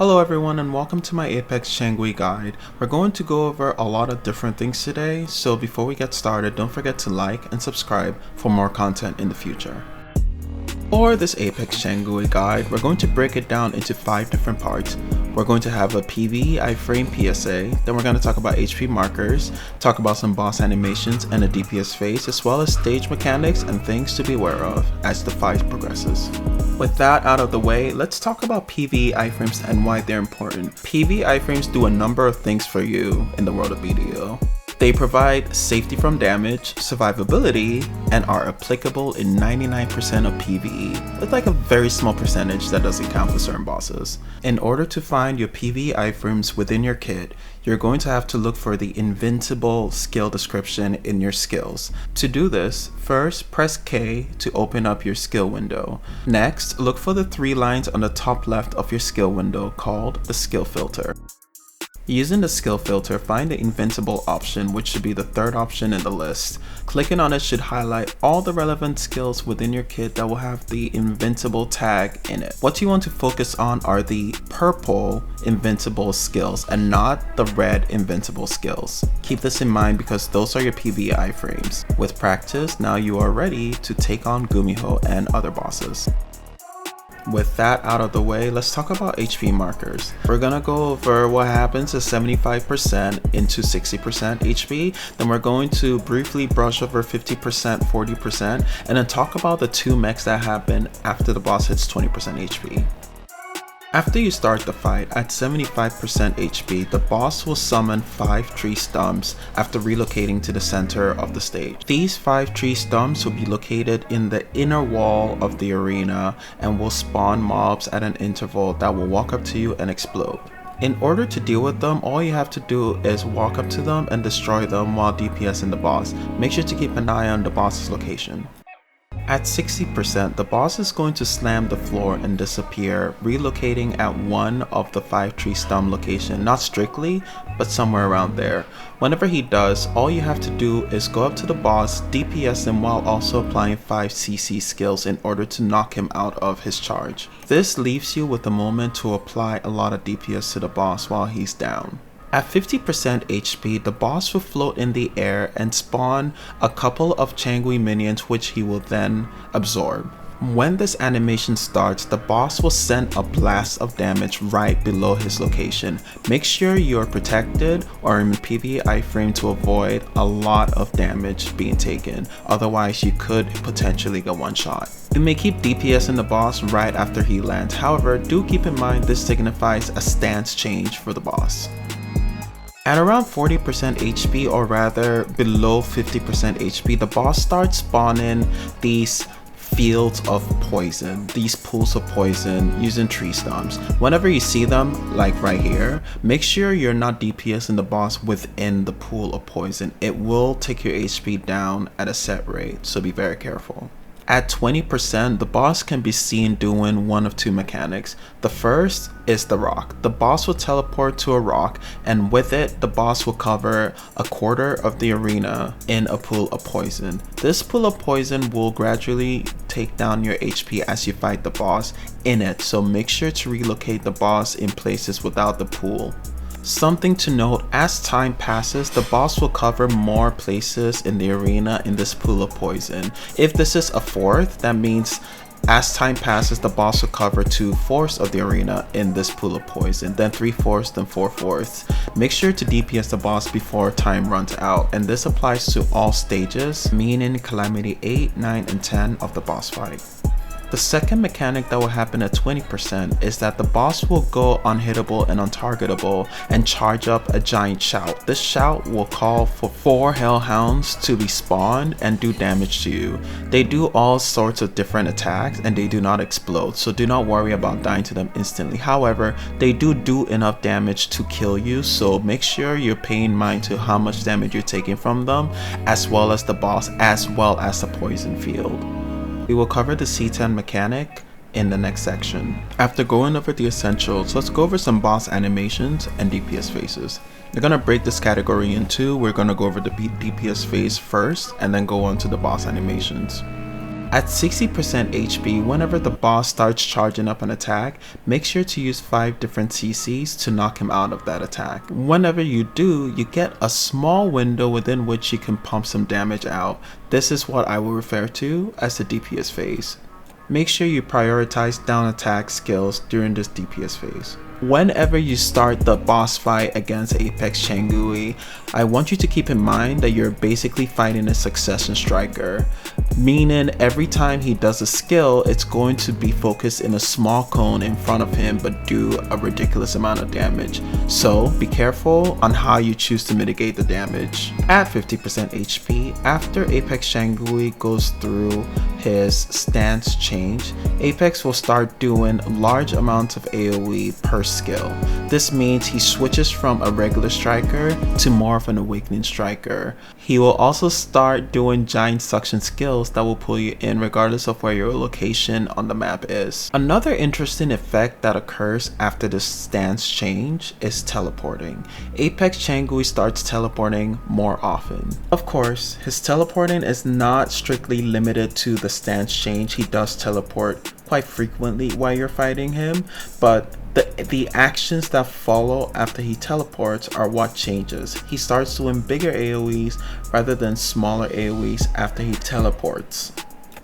Hello everyone and welcome to my Apex Changui guide. We're going to go over a lot of different things today, so before we get started, don't forget to like and subscribe for more content in the future. For this Apex Changui guide, we're going to break it down into 5 different parts. We're going to have a PvE iFrame PSA, then we're going to talk about HP markers, talk about some boss animations and a DPS phase, as well as stage mechanics and things to be aware of as the fight progresses. With that out of the way, let's talk about PvE iframes and why they're important. PvE iframes do a number of things for you in the world of BDO. They provide safety from damage, survivability, and are applicable in 99% of PvE, with like a very small percentage that doesn't count for certain bosses. In order to find your PvE iframes within your kit, you're going to have to look for the invincible skill description in your skills. To do this, first press K to open up your skill window. Next, look for the 3 lines on the top left of your skill window called the skill filter. Using the skill filter, find the invincible option, which should be the 3rd option in the list. Clicking on it should highlight all the relevant skills within your kit that will have the invincible tag in it. What you want to focus on are the purple invincible skills and not the red invincible skills. Keep this in mind because those are your PvE iframes. With practice, now you are ready to take on Gumiho and other bosses. With that out of the way, let's talk about HP markers. We're gonna go over what happens at 75% into 60% HP, then we're going to briefly brush over 50%, 40%, and then talk about the 2 mechs that happen after the boss hits 20% HP. After you start the fight at 75% HP, the boss will summon 5 tree stumps after relocating to the center of the stage. These 5 tree stumps will be located in the inner wall of the arena and will spawn mobs at an interval that will walk up to you and explode. In order to deal with them, all you have to do is walk up to them and destroy them while DPSing the boss. Make sure to keep an eye on the boss's location. At 60%, the boss is going to slam the floor and disappear, relocating at one of the 5 tree stump location, not strictly, but somewhere around there. Whenever he does, all you have to do is go up to the boss, DPS him while also applying 5 CC skills in order to knock him out of his charge. This leaves you with a moment to apply a lot of DPS to the boss while he's down. At 50% HP, the boss will float in the air and spawn a couple of Changui minions which he will then absorb. When this animation starts, the boss will send a blast of damage right below his location. Make sure you are protected or in PvE iframe to avoid a lot of damage being taken, otherwise you could potentially get one shot. You may keep DPSing the boss right after he lands, however do keep in mind this signifies a stance change for the boss. At around 40% HP, or rather below 50% HP, the boss starts spawning these fields of poison, these pools of poison using tree stumps. Whenever you see them, like right here, make sure you're not DPSing the boss within the pool of poison. It will take your HP down at a set rate, so be very careful. At 20%, the boss can be seen doing one of 2 mechanics. The first is the rock. The boss will teleport to a rock, and with it, the boss will cover a quarter of the arena in a pool of poison. This pool of poison will gradually take down your HP as you fight the boss in it, so make sure to relocate the boss in places without the pool. Something to note, as time passes, the boss will cover more places in the arena in this pool of poison. If this is a 4th, that means as time passes, the boss will cover 2/4 of the arena in this pool of poison, then 3/4, then 4/4. Make sure to DPS the boss before time runs out, and this applies to all stages, meaning Calamity 8, 9, and 10 of the boss fight. The second mechanic that will happen at 20% is that the boss will go unhittable and untargetable and charge up a giant shout. This shout will call for 4 hellhounds to be spawned and do damage to you. They do all sorts of different attacks and they do not explode, so do not worry about dying to them instantly. However, they do enough damage to kill you, so make sure you're paying mind to how much damage you're taking from them, as well as the boss, as well as the poison field. We will cover the C10 Mechanic in the next section. After going over the essentials, let's go over some boss animations and DPS phases. We're going to break this category in 2. We're going to go over the DPS phase first and then go on to the boss animations. At 60% HP, whenever the boss starts charging up an attack, make sure to use 5 different CCs to knock him out of that attack. Whenever you do, you get a small window within which you can pump some damage out. This is what I will refer to as the DPS phase. Make sure you prioritize down attack skills during this DPS phase. Whenever you start the boss fight against Apex Changui, I want you to keep in mind that you're basically fighting a succession striker, meaning every time he does a skill, it's going to be focused in a small cone in front of him but do a ridiculous amount of damage. So be careful on how you choose to mitigate the damage. At 50% HP, after Apex Changui goes through his stance change, Apex will start doing large amounts of AoE per skill. This means he switches from a regular striker to more of an awakening striker. He will also start doing giant suction skills that will pull you in regardless of where your location on the map is. Another interesting effect that occurs after the stance change is teleporting. Apex Changui starts teleporting more often. Of course, his teleporting is not strictly limited to the stance change. He does teleport quite frequently while you're fighting him, but the actions that follow after he teleports are what changes. He starts doing bigger AoEs rather than smaller AoEs after he teleports.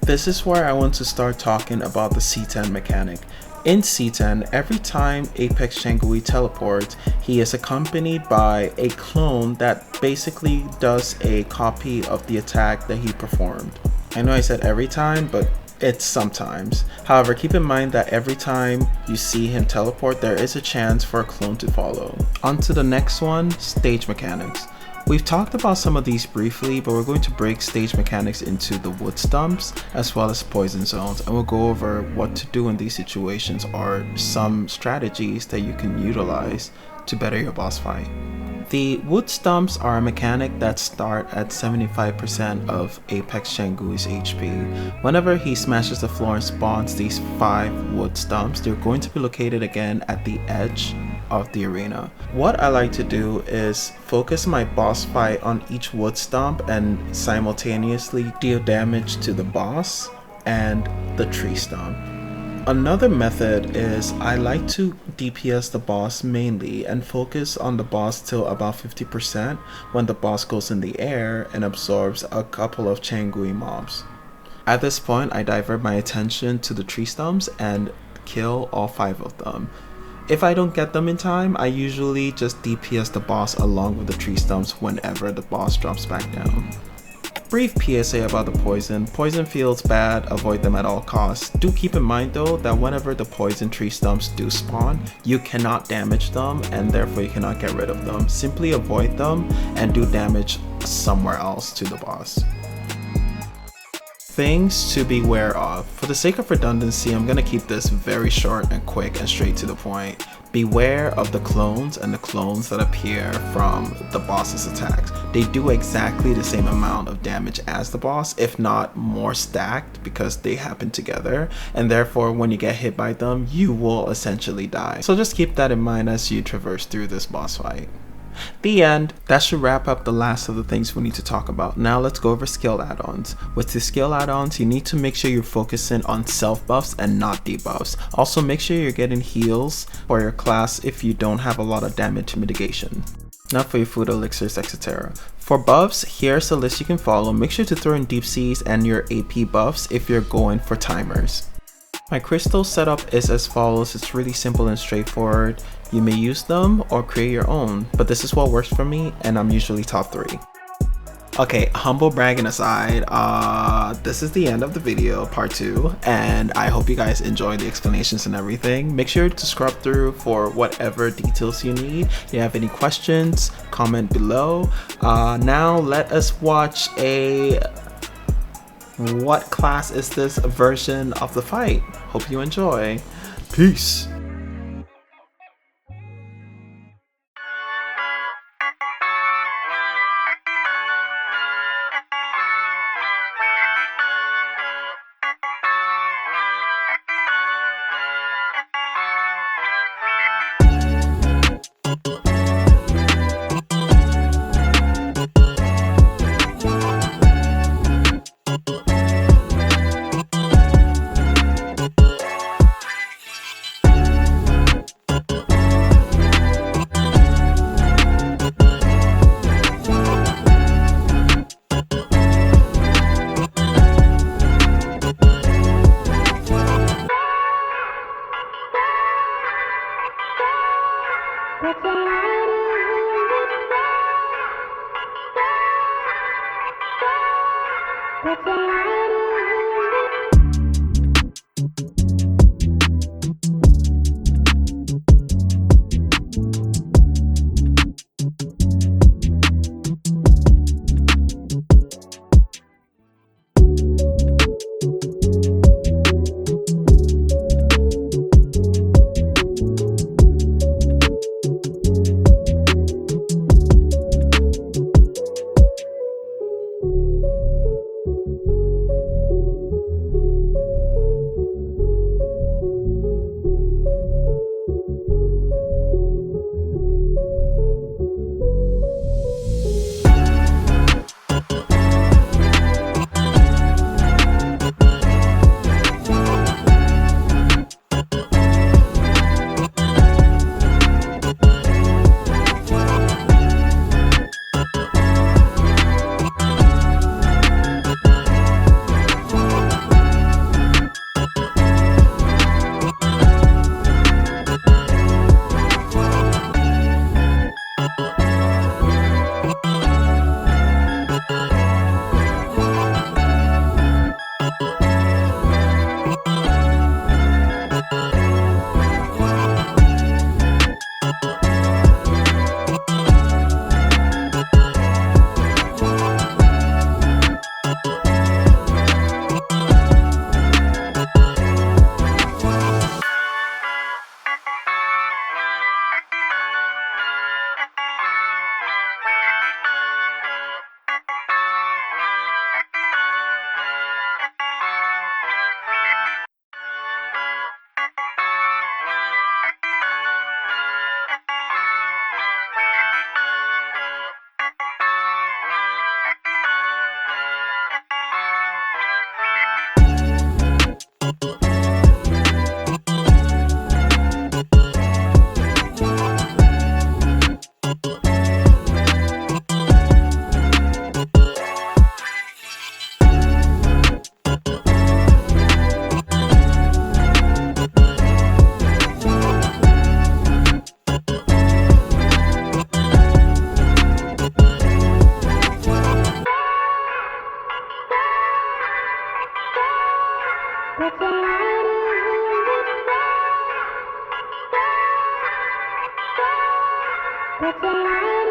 This is where I want to start talking about the C10 mechanic. In C10, every time Apex Changui teleports, he is accompanied by a clone that basically does a copy of the attack that he performed. I know I said every time, but it's sometimes. However, keep in mind that every time you see him teleport, there is a chance for a clone to follow. On to the next one, stage mechanics. We've talked about some of these briefly, but we're going to break stage mechanics into the wood stumps as well as poison zones, and we'll go over what to do in these situations or some strategies that you can utilize to better your boss fight. The wood stumps are a mechanic that start at 75% of Apex Changui's HP. Whenever he smashes the floor and spawns these 5 wood stumps, they're going to be located again at the edge of the arena. What I like to do is focus my boss fight on each wood stump and simultaneously deal damage to the boss and the tree stump. Another method is I like to DPS the boss mainly and focus on the boss till about 50% when the boss goes in the air and absorbs a couple of Changui mobs. At this point, I divert my attention to the tree stumps and kill all 5 of them. If I don't get them in time, I usually just DPS the boss along with the tree stumps whenever the boss drops back down. Brief PSA about the poison. Poison feels bad, avoid them at all costs. Do keep in mind though that whenever the poison tree stumps do spawn, you cannot damage them and therefore you cannot get rid of them. Simply avoid them and do damage somewhere else to the boss. Things to be aware of. For the sake of redundancy, I'm going to keep this very short and quick and straight to the point. Beware of the clones and the clones that appear from the boss's attacks. They do exactly the same amount of damage as the boss, if not more stacked, because they happen together, and therefore when you get hit by them, you will essentially die. So just keep that in mind as you traverse through this boss fight. The end. That should wrap up the last of the things we need to talk about. Now let's go over skill add-ons. With the skill add-ons, you need to make sure you're focusing on self buffs and not debuffs. Also make sure you're getting heals for your class if you don't have a lot of damage mitigation. Now for your food elixirs, etc. For buffs, here's a list you can follow. Make sure to throw in deep seas and your AP buffs if you're going for timers. My crystal setup is as follows. It's really simple and straightforward. You may use them or create your own, but this is what works for me and I'm usually top 3. Okay, humble bragging aside, this is the end of the video, part 2, and I hope you guys enjoyed the explanations and everything. Make sure to scrub through for whatever details you need. If you have any questions, comment below. Now let us watch a what class is this version of the fight. Hope you enjoy. Peace. That's a lie.